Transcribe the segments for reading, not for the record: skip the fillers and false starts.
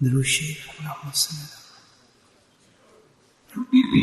درود شریف اللهم صل علی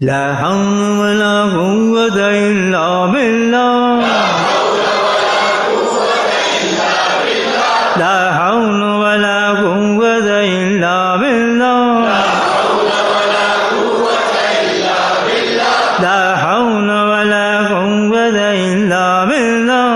لا حول ولا قوة إلا بالله، لا حول ولا قوة إلا بالله، لا حول ولا قوة إلا بالله،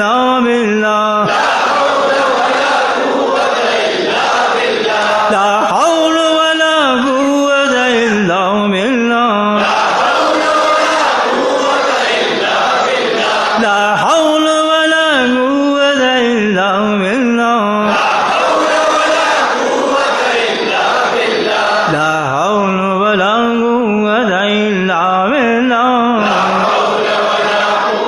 إلا بالله لا حول ولا قوة إلا بالله لا حول ولا قوة إلا بالله لا حول ولا قوة إلا بالله لا حول ولا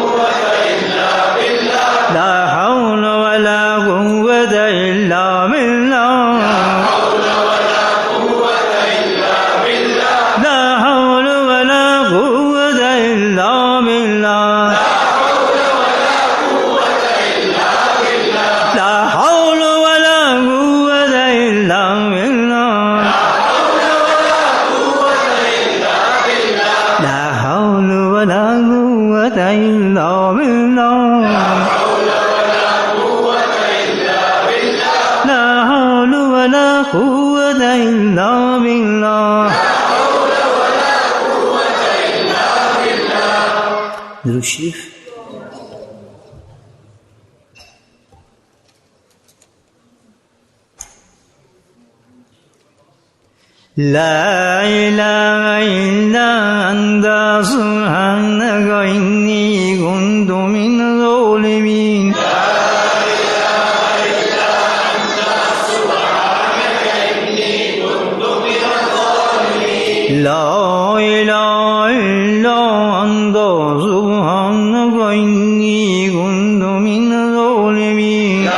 قوة إلا بالله لا حول ولا قوة إلا بالله لا حول ولا قوة إلا بالله لا حول ولا قوة إلا بالله لا حول ولا قوة إلا بالله درود شریف لا إله إلا أنت سبحانك إني كنت من الظالمين لا إله إلا أنت سبحانك إني كنت من الظالمين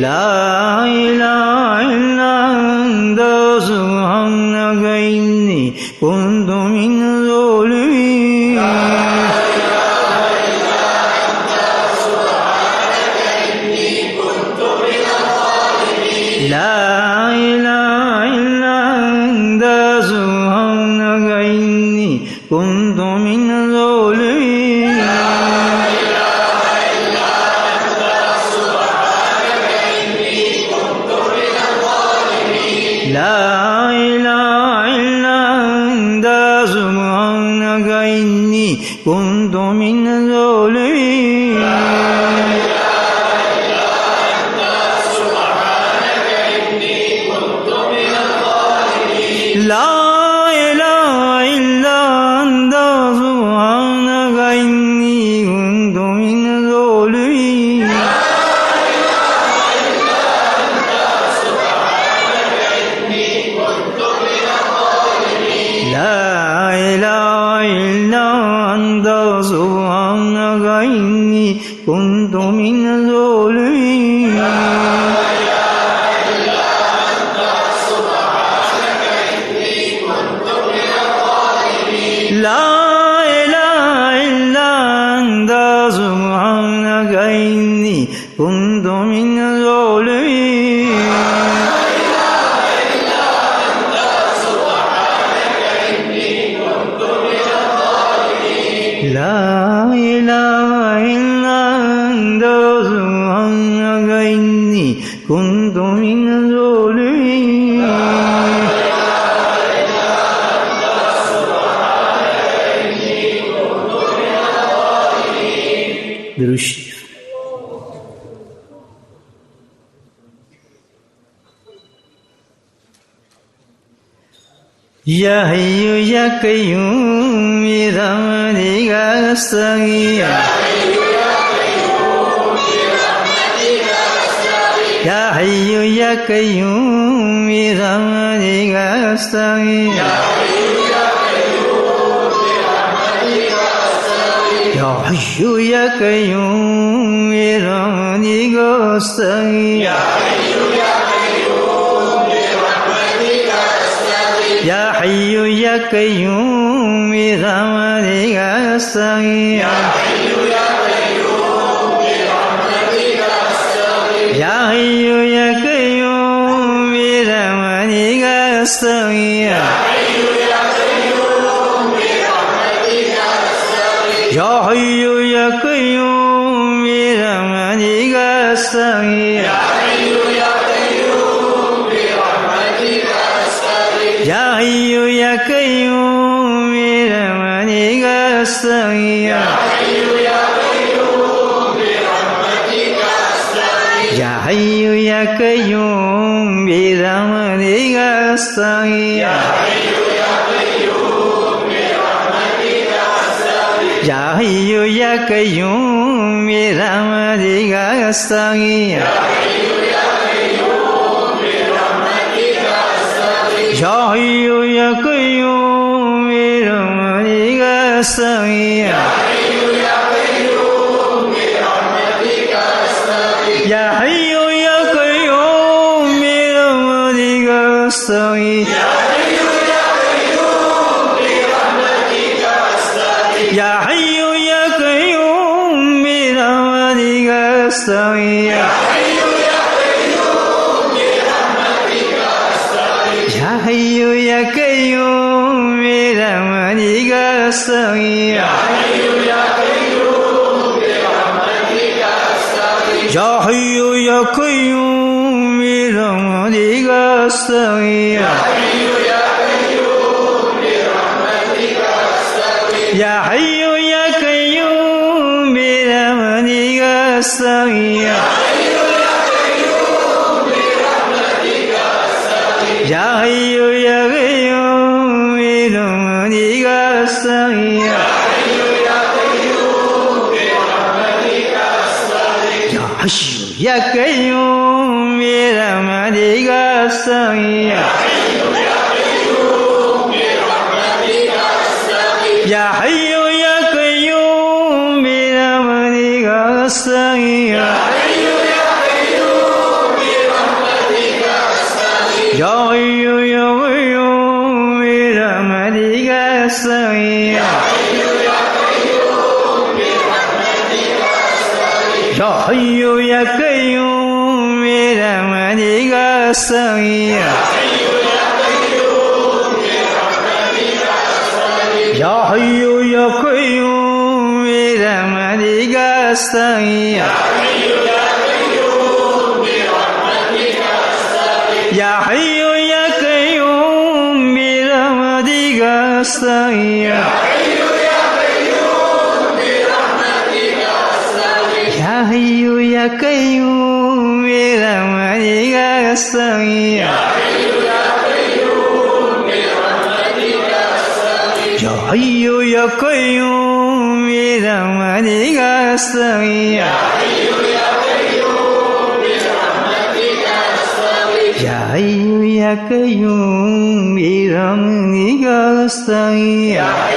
لا إله إلا أنت سبحانك إني كنت من الظالمين لا إله إلا أنت سبحانك إني كنت من الظالمين لا إله إلا أنت سبحانك إني كنت من الظالمين لا إله إلا أنت سبحانك إني كنت من الظالمين لا إله إلا أنت سبحانك إني كنت من الظالمين لا إله إلا أنت سبحانك إني كنت من الظالمين لا إله إلا أنت سبحانك إني كنت من الظالمين درود شریف یا حی یا قیوم برحمتک استغیث یا حی یا قیوم برحمتک استغیث یا حی یا قیوم برحمتک استغیث یا حی یا قیوم برحمتک استغیث یا حی یا قیوم برحمتک استغیث یا حی یا قیوم برحمتک استغیث یا حی یا qayyum bi rahmatika astaghith ya hayyu ya qayyum bi rahmatika astaghith ya hayyu ya qayyum bi rahmatika astaghith ya hayyu ya qayyum bi rahmatika astaghith ya hayyu ya qayyum bi rahmatika astaghith ya hayyu ya qayyum bi rahmatika astaghith ya hayyu ya qayyum bi rahmatika astaghith ya hayyu ya qayyum bi rahmatika astaghith ya hayyu ya qayyum bi rahmatika astaghith ya hayyu ya qayyum bi rahmatika astaghith ya hayyu ya qayyum bi rahmatika astaghith ya hayyu ya qayyum bi rahmatika astaghith ya hayyu ya qayyum bi rahmatika astaghith ya hayyu ya qayyum bi rahmatika astaghith ya hayyu ya qayyum bi rahmatika astaghith ya hayyu ya qayyum bi rahmatika astaghith ya hayyu ya qayyum bi rahmatika astaghith ya hayyu ya qayyum bi rahmatika astaghith ya hayyu ya qayyum bi rahmatika astaghith ya hayyu ya qayyum bi rahmatika astaghith ya hayyu ya qayyum bi rahmatika astaghith ya hayyu ya qayyum bi rahmatika astaghith ya hayyu ya qayyum bi rahmatika astaghith ya hayyu ya qayyum bi rahmatika astaghith ya hayyu ya qayyum bi rahmatika astaghith ya hayyu ya qayyum bi rahmatika astaghith ya hayyu ya qayyum bi rahmatika astaghith ya hayyu ya qayyum bi rahmatika astaghith ya hayyu ya qayyum bi rahmatika astaghith ya hayyu ya qayyum bi rahmatika astaghith ya hayyu ya qayyum bi rahmatika astaghith ya hayyu ya qayyum bi rahmatika astaghith ya hayyu ya qayyum bi rahmatika astaghith ya hayyu ya qayyum bi rahmatika astaghith ya hayyu ya qayyum bi rahmatika astaghith ya hayyu ya qayyum bi rahmatika astaghith ya hayyu ya qayyum bi rahmatika astaghith ya hayyu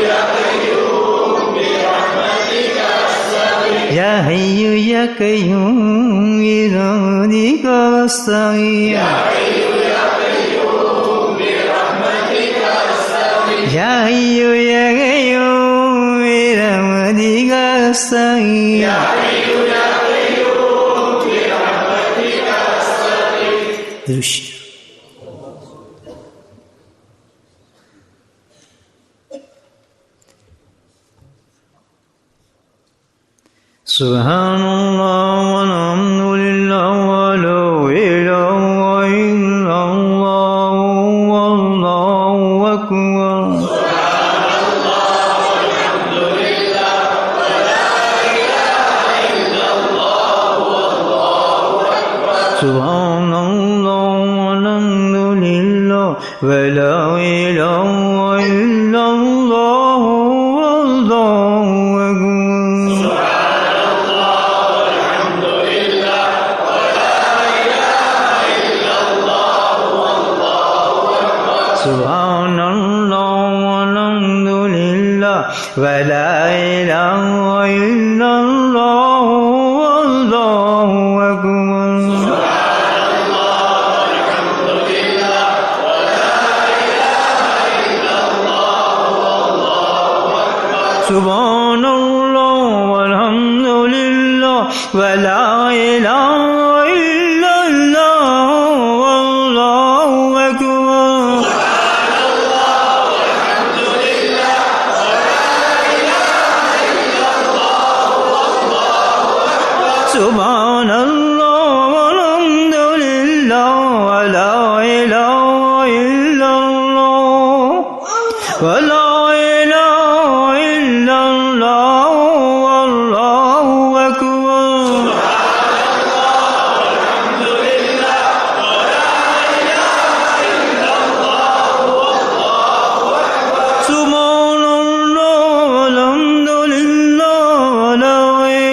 ya qayyum bi rahmatika astaghith ya hayyu ya qayyum bi rahmatika astaghith ya hayyu ya qayyum bi rahmatika astaghith ya hayyu ya qayyum bi rahmatika astaghith ya hayyu ya qayyum bi rahmatika astaghith Dürüst. Subhanallah walhamdulillah wa la ilaha illallah wallahu akbar Subhanallah walhamdulillah wa la ilaha illallah wallahu akbar Subhanallah walhamdulillah wa la ilaha illallah wallahu akbar Subhanallah walhamdulillah wa la ilaha illallah wallahu akbar Subhanallah walhamdulillah wa la ilaha illallah ولا إله إلا الله والله أكبر سبحان الله والحمد لله ولا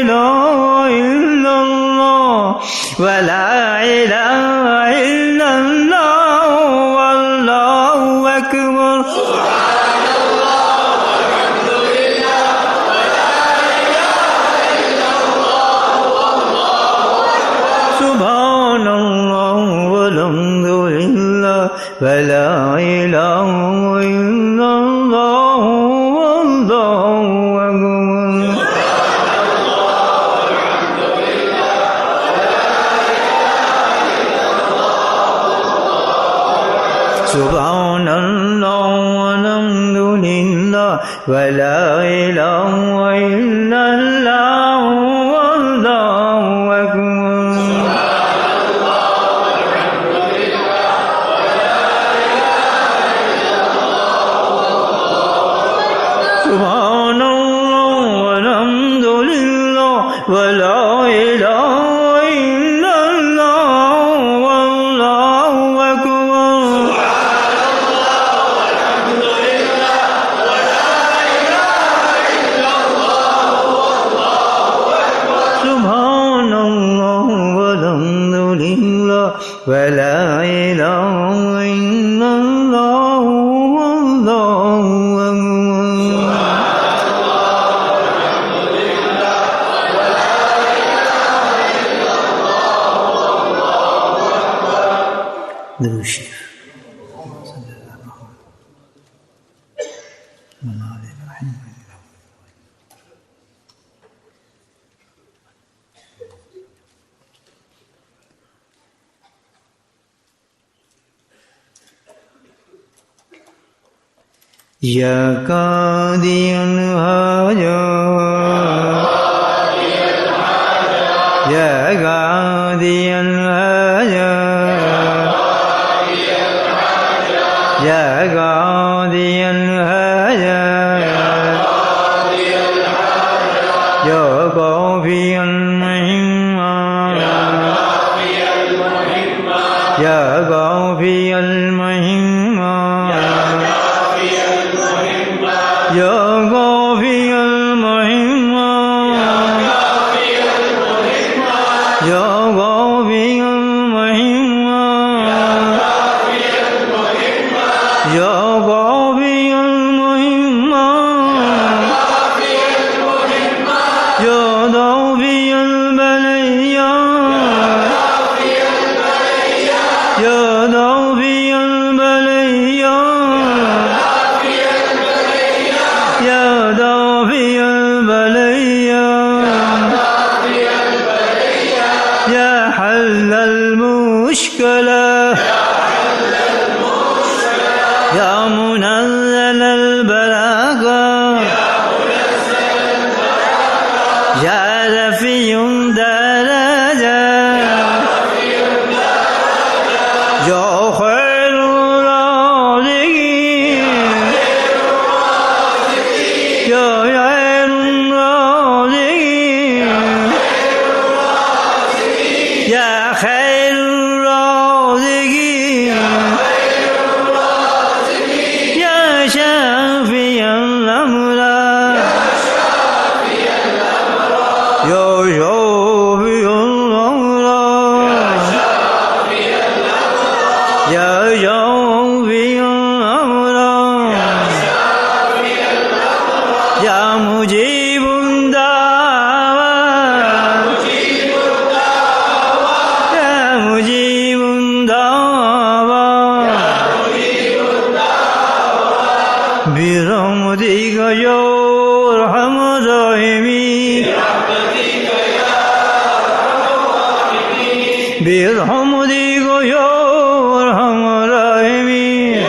إله إلا الله ولا إله إلا الله والله أكبر سبحان الله والحمد لله ولا إله إلا الله والله أكبر سبحان الله والحمد لله ولا إله إلا الله والله أكبر سبحان الله والحمد لله ولا إله إلا الله والله أكبر سبحان الله والحمد لله ولا إله إلا الله والله أكبر سبحان الله والحمد لله ولا إله إلا الله والله أكبر درود الشريف يا قاضي الحاجات يا قاضي الحاجات يا قاضي الحاجات يا قاضي المهمات يا قاضي المهمات يا قاضي المهمات يا قاضي المهمات يا قاضي المهمات يا ضابي البليات يا ضابي البليات يا ضابي البليات يا حل المشكلة يا منزل البلاغة يا رفيع درجة يا خير الرازقين يا خير الرازقين يا خير الرازقين يا شافي الأمراض يا شافي الأمراض يا شافي الأمراض يا مجيب الدعوات يا مجيب الدعوات برحمتك يا أرحم الراحمين برحمتك يا أرحم الراحمين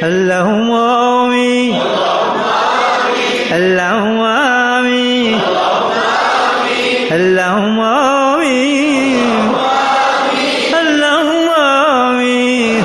اللهم آمين اللهم آمين اللهم آمين اللهم آمين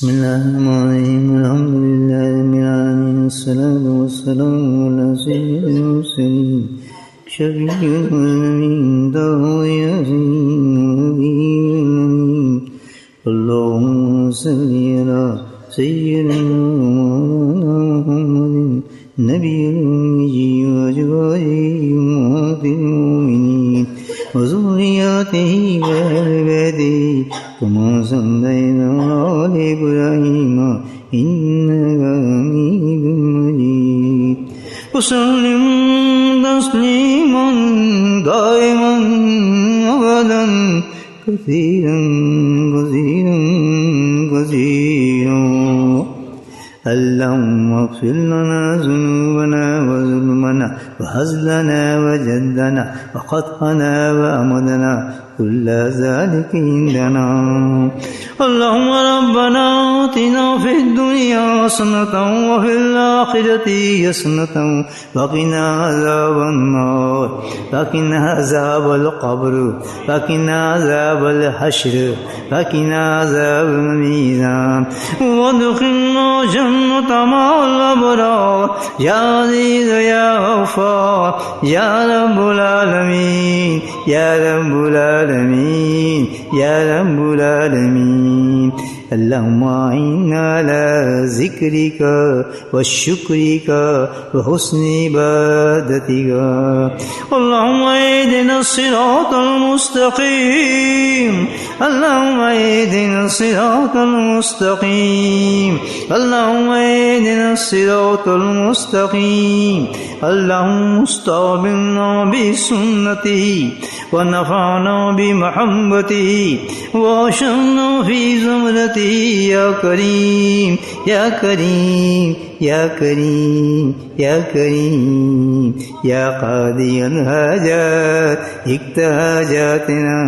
بسم الله الرحمن الرحيم الحمد لله رب العالمين والصلاة والسلام على سيد المرسلين شفيع المذنبين دعوة ياسين ونبي الأمين اللهم صل على سيدنا ومولانا محمد النبي الأمي وأزواجه أمهات المؤمنين وذرياته وأهل بيته كما صلينا على إبراهيم إنك حميد مجيد وسلم تسليما دائما أبدا كثيرا كثيرا كثيرا اللهم اغفر لنا ذنوبنا وظلمنا وهزلنا وجدنا وخطأنا وأمدنا كل ذلك عندنا اللهم ربنا آتنا في الدنيا حسنة وفي الآخرة حسنة وقنا عذاب النار وقنا عذاب القبر وقنا عذاب الحشر وقنا عذاب الميزان وادخلنا جنة مع الأبرار يا عزيز يا غفار يا رب العالمين يا رب العالمين يا رب العالمين اللهم أعنا على ذكرك وشكرك وحسن عبادتك اللهم اهدنا الصراط المستقيم اللهم اهدنا الصراط المستقيم اللهم اهدنا الصراط المستقيم اللهم استعملنا بسنته ونفعنا بمحبته واشرنا في زمرته يا كريم يا كريم يا كريم يا كريم يا قاضي الحاجات اقض حاجاتنا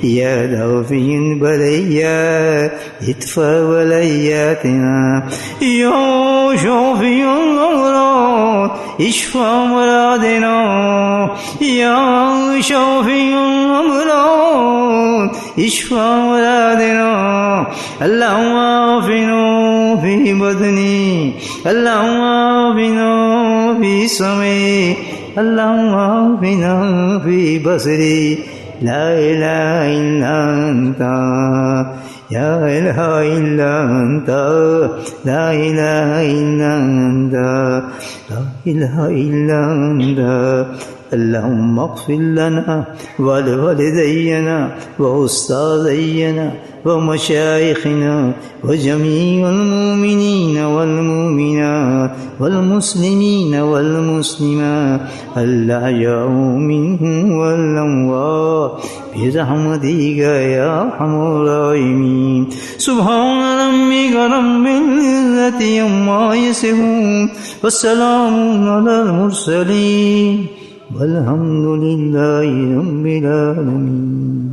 يا دافع البليات ادفع بلياتنا يا شافي الأمراض اشفى مرادنا يا شافي الأمراض اشفى مرادنا اللهم عافنا في بدني اللهم عافنا في سمعي اللهم عافنا في بصري لا إله إلا أنت يا إله إلا أنت لا إله إلا أنت لا إله إلا أنت اللهم اغفر لنا ولوالدينا وأستاذينا ومشايخنا وجميع المؤمنين والمؤمنات والمسلمين والمسلمات الأحياء منهم والأموات برحمتك يا أرحم الراحمين سبحان ربك رب العزة عما يصفون والسلام على المرسلين والحمد لله رب العالمين